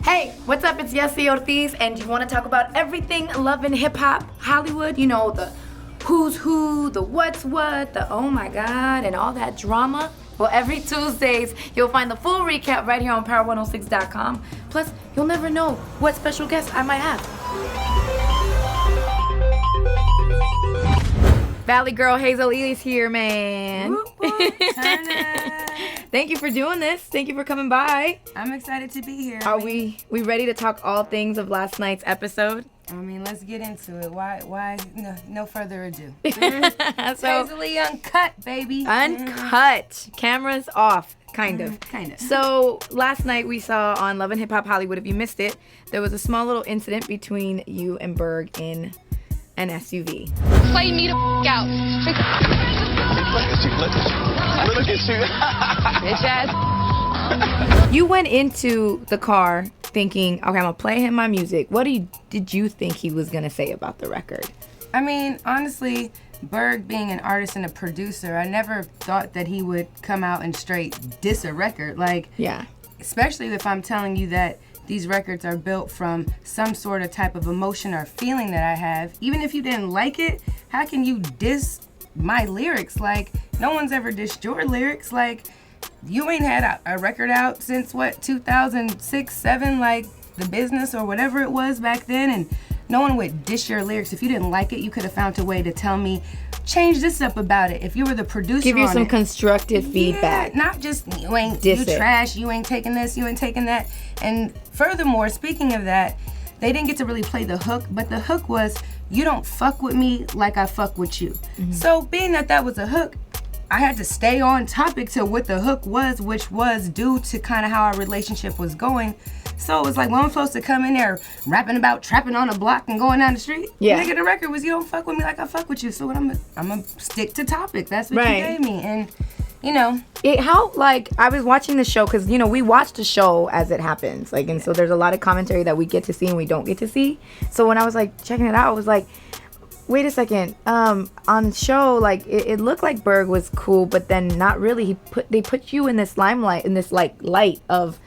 Hey, what's up? It's Yesi Ortiz, and you want to talk about everything love and hip-hop, Hollywood, you know, the who's who, the what's what, the oh my god, and all that drama? Well, every Tuesdays, you'll find the full recap right here on power106.com. Plus, you'll never know what special guest I might have. Valley girl Hazel E is here, man. Whoop, whoop, turn up. Thank you for doing this. Thank you for coming by. I'm excited to be here. Are we ready to talk all things of last night's episode? I mean, let's get into it. Why? No further ado. So, Hazel E uncut, baby. Uncut. Cameras off, kind of. Kind of. So, last night we saw on Love and Hip Hop Hollywood, if you missed it, there was a small little incident between you and Berg in an SUV. Play me the out. Look at you. Bitch ass. You went into the car thinking, okay, I'm gonna play him my music. What did you think he was gonna say about the record? I mean, honestly, Berg being an artist and a producer, I never thought that he would come out and straight diss a record. Like, Yeah. especially if I'm telling you that these records are built from some sort of type of emotion or feeling that I have. Even if you didn't like it, how can you diss my lyrics? Like, no one's ever dissed your lyrics. Like, you ain't had a record out since, 2006, 7, like, The Business or whatever it was back then, and no one would diss your lyrics. If you didn't like it, you could have found a way to tell me, change this up about it. If you were the producer Give you on some it, constructive feedback. yeah, not just you ain't Diss you it. trash, you ain't taking this, you ain't taking that. And furthermore, speaking of that, they didn't get to really play the hook, but the hook was, you don't fuck with me like I fuck with you. So being that was a hook, I had to stay on topic to what the hook was, which was due to kind of how our relationship was going. So it was like, when I'm supposed to come in there rapping about trapping on a block and going down the street, Yeah. nigga, the record was, you don't fuck with me like I fuck with you. So what I'm gonna stick to topic. That's what Right. you gave me. And, you know, I was watching the show because, you know, we watch the show as it happens. Like, and so there's a lot of commentary that we get to see and we don't get to see. So when I was like checking it out, I was like, wait a second. On the show, like, it looked like Berg was cool, but then not really. They put you in this limelight, in this like light of,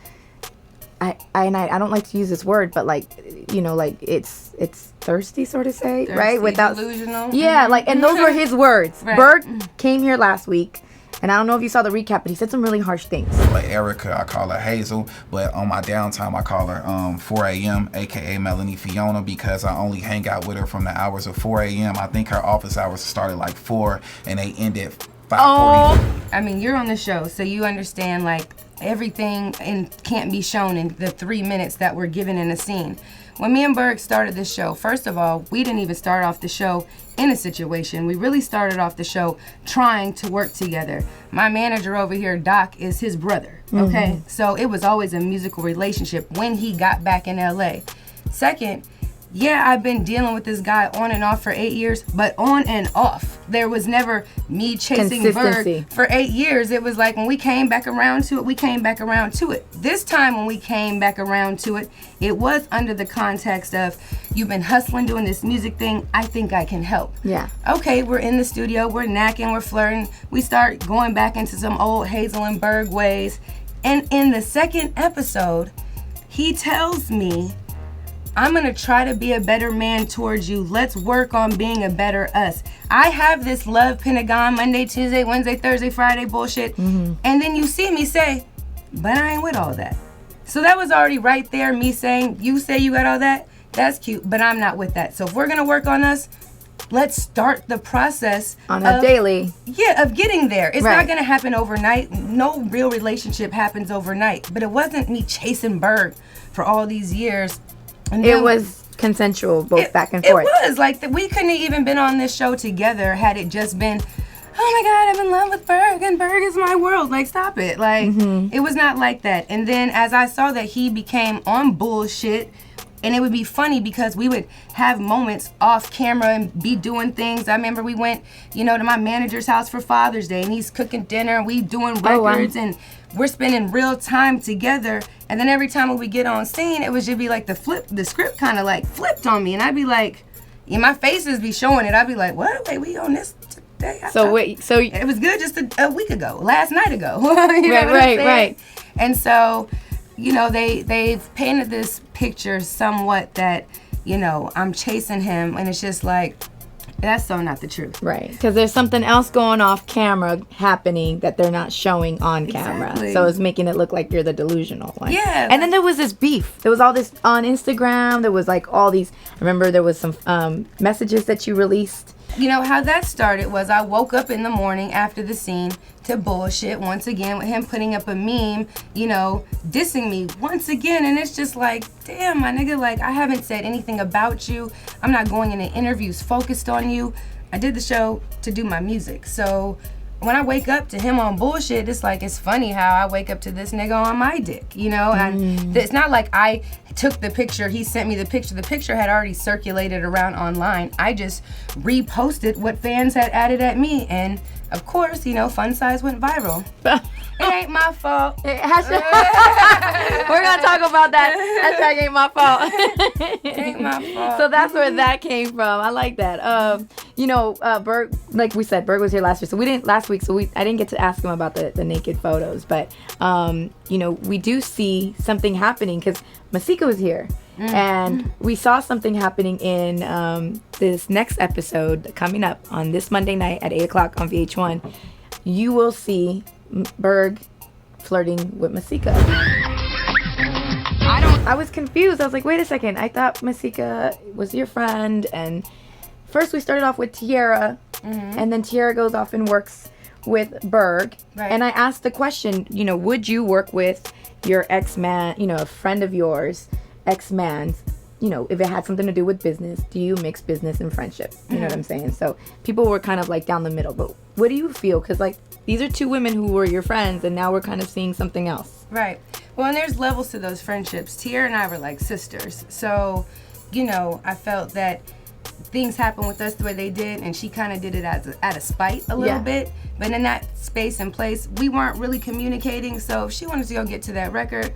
I don't like to use this word, but like, you know, like it's thirsty, sort of say, right? thirsty, delusional. Yeah, like, and those were his words. Right. Berg came here last week, and I don't know if you saw the recap, but he said some really harsh things. Like Erica, I call her Hazel, but on my downtime, I call her 4 a.m., aka Melanie Fiona, because I only hang out with her from the hours of 4 a.m. I think her office hours started like 4, and they ended 5:40. Oh. I mean, you're on the show, so you understand, like, everything can't be shown in the 3 minutes that we're given in a scene. When me and Berg started this show, first of all, we didn't even start off the show in a situation. We really started off the show trying to work together. My manager over here, Doc, is his brother, okay? So it was always a musical relationship when he got back in LA. Second, yeah, I've been dealing with this guy on and off for 8 years, but on and off. There was never me chasing Consistency. Berg for 8 years. It was like when we came back around to it, we came back around to it. This time when we came back around to it, it was under the context of, you've been hustling, doing this music thing, I think I can help. Yeah. Okay, we're in the studio, we're knacking, we're flirting. We start going back into some old Hazel and Berg ways. And in the second episode, he tells me, I'm gonna try to be a better man towards you. Let's work on being a better us. I have this love Pentagon Monday, Tuesday, Wednesday, Thursday, Friday bullshit. And then you see me say, but I ain't with all that. So that was already right there, me saying, you say you got all that? That's cute, but I'm not with that. So if we're gonna work on us, let's start the process On a daily. Yeah, of getting there. It's Right. not gonna happen overnight. No real relationship happens overnight. But it wasn't me chasing Berg for all these years. And It then was consensual, both back and forth. It was like we couldn't have even been on this show together had it just been, oh my God, I'm in love with Berg and Berg is my world. Like, stop it. Like, it was not like that. And then as I saw that he became on bullshit, and it would be funny because we would have moments off camera and be doing things. I remember we went, to my manager's house for Father's Day, and he's cooking dinner, and we doing records, and we're spending real time together. And then every time we get on scene, it would just be like the script kind of like flipped on me, and I'd be like, my faces be showing it. I'd be like, what? Wait, we on this today? So It was good just a week ago, last night ago. You know what I'm saying? right. And so, you know, they've painted this picture somewhat that, you know, I'm chasing him, and it's just like, that's so not the truth. Right, because there's something else going off camera happening that they're not showing on camera. Exactly. So it's making it look like you're the delusional one. Yeah. And then there was this beef. There was all this on Instagram. There was like all these, I remember there was some messages that you released. You know, how that started was I woke up in the morning after the scene to bullshit once again with him putting up a meme, you know, dissing me once again. And it's just like, damn, my nigga, like, I haven't said anything about you. I'm not going into interviews focused on you. I did the show to do my music. So when I wake up to him on bullshit, it's like, it's funny how I wake up to this nigga on my dick, you know? And it's not like I took the picture, he sent me the picture. The picture had already circulated around online. I just reposted what fans had added at me. And of course, you know, Fun Size went viral. It ain't my fault. We're gonna talk about that. Hashtag ain't my fault. It ain't my fault. So that's where that came from. I like that. You know, Berg, like we said, Berg was here last week, so I didn't get to ask him about the naked photos, but you know, we do see something happening because Masika was here. And we saw something happening in this next episode coming up on this Monday night at 8 o'clock on VH1. You will see Berg flirting with Masika. I was confused. I was like, wait a second. I thought Masika was your friend. And first we started off with Tiara. And then Tiara goes off and works with Berg. Right. And I asked the question, you know, would you work with your ex-man, you know, a friend of yours, ex-man's, you know, if it had something to do with business? Do you mix business and friendship? You know what I'm saying? So people were kind of like down the middle. But what do you feel? Because like these are two women who were your friends, and now we're kind of seeing something else. Right. Well, and there's levels to those friendships. Tiara and I were like sisters. So, you know, I felt that things happened with us the way they did, and she kind of did it out of spite a little bit. But in that space and place, we weren't really communicating. So if she wanted to go get to that record,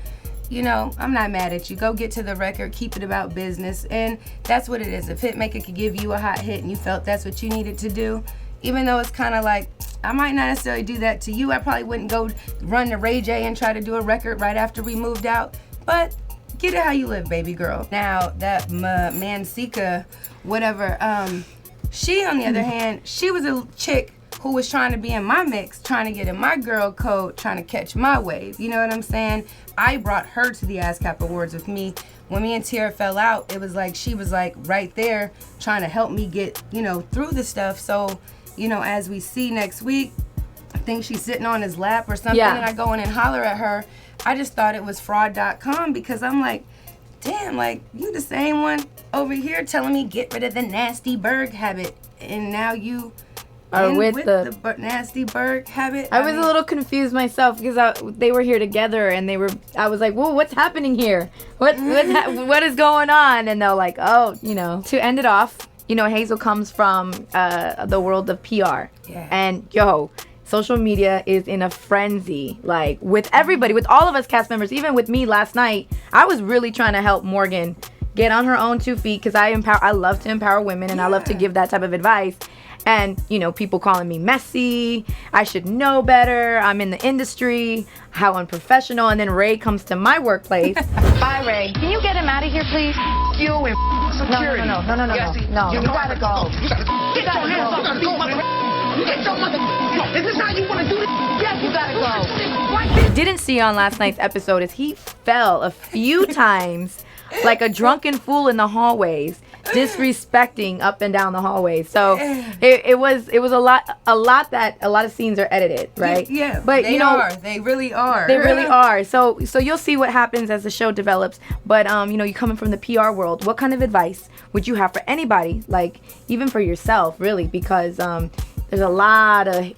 you know, I'm not mad at you. Go get to the record, keep it about business. And that's what it is. If Hitmaker could give you a hot hit and you felt that's what you needed to do, even though it's kind of like, I might not necessarily do that to you. I probably wouldn't go run to Ray J and try to do a record right after we moved out. But get it how you live, baby girl. Now, that Mansika, whatever, she, on the other hand, she was a chick who was trying to be in my mix, trying to get in my girl code, trying to catch my wave. You know what I'm saying? I brought her to the ASCAP Awards with me. When me and Tiara fell out, it was like she was like right there trying to help me get, you know, through the stuff. So, you know, as we see next week, I think she's sitting on his lap or something, and I go in and holler at her. I just thought it was fraud.com because I'm like, damn, like, you the same one over here telling me get rid of the nasty Berg habit, and now you are with the nasty Berg habit. I was a little confused myself because they were here together, and I was like, whoa, what's happening here? What is going on? And they're like, oh, you know. To end it off, you know, Hazel comes from the world of PR. Yeah. And social media is in a frenzy, like with everybody, with all of us cast members, even with me last night. I was really trying to help Morgan get on her own 2 feet because I love to empower women, and I love to give that type of advice. And, you know, people calling me messy, I should know better, I'm in the industry, how unprofessional. And then Ray comes to my workplace. Bye, Ray. Can you get him out of here, please? You and security. No. Yesi, No. You gotta go. Get your hands off of me, mother. Get your mother. Is this how you want to do this? Yes, you gotta go. What? Didn't see on last night's episode is he fell a few times like a drunken fool in the hallways, disrespecting up and down the hallways. So it was a lot that a lot of scenes are edited, right? Yeah, but they are. They really are. They really are. So you'll see what happens as the show develops. But you know, you coming from the PR world, what kind of advice would you have for anybody, like even for yourself, really? Because there's a lot of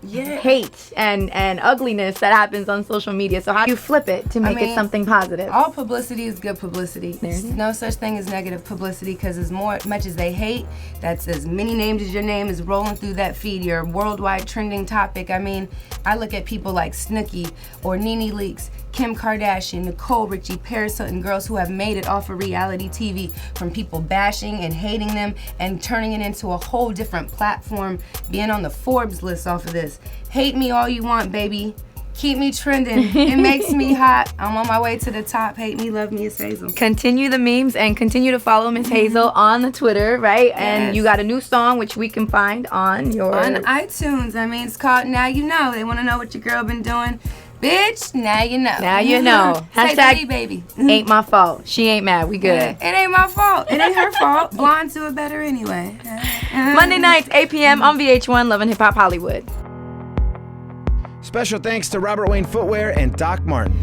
hate and ugliness that happens on social media. So how do you flip it to make it something positive? All publicity is good publicity. There's no such thing as negative publicity, because as much as they hate, that's as many names as your name is rolling through that feed, your worldwide trending topic. I mean, I look at people like Snooki or Nene Leakes, Kim Kardashian, Nicole Richie, Paris Hilton, girls who have made it off of reality TV, from people bashing and hating them and turning it into a whole different platform, being on the Forbes list off of this. Hate me all you want, baby. Keep me trending. It makes me hot. I'm on my way to the top. Hate me, love me, it's Hazel. Continue the memes and continue to follow Miss Hazel on the Twitter, right? Yes. And you got a new song which we can find on your... On iTunes. I mean, it's called Now You Know. They want to know what your girl been doing. Bitch, now you know. Now you know. Hazel E, baby. Ain't my fault. She ain't mad. We good. It ain't my fault. It ain't her fault. Blondes do it better anyway. Monday nights, 8 p.m. on VH1, Love and Hip Hop Hollywood. Special thanks to Robert Wayne Footwear and Doc Martin.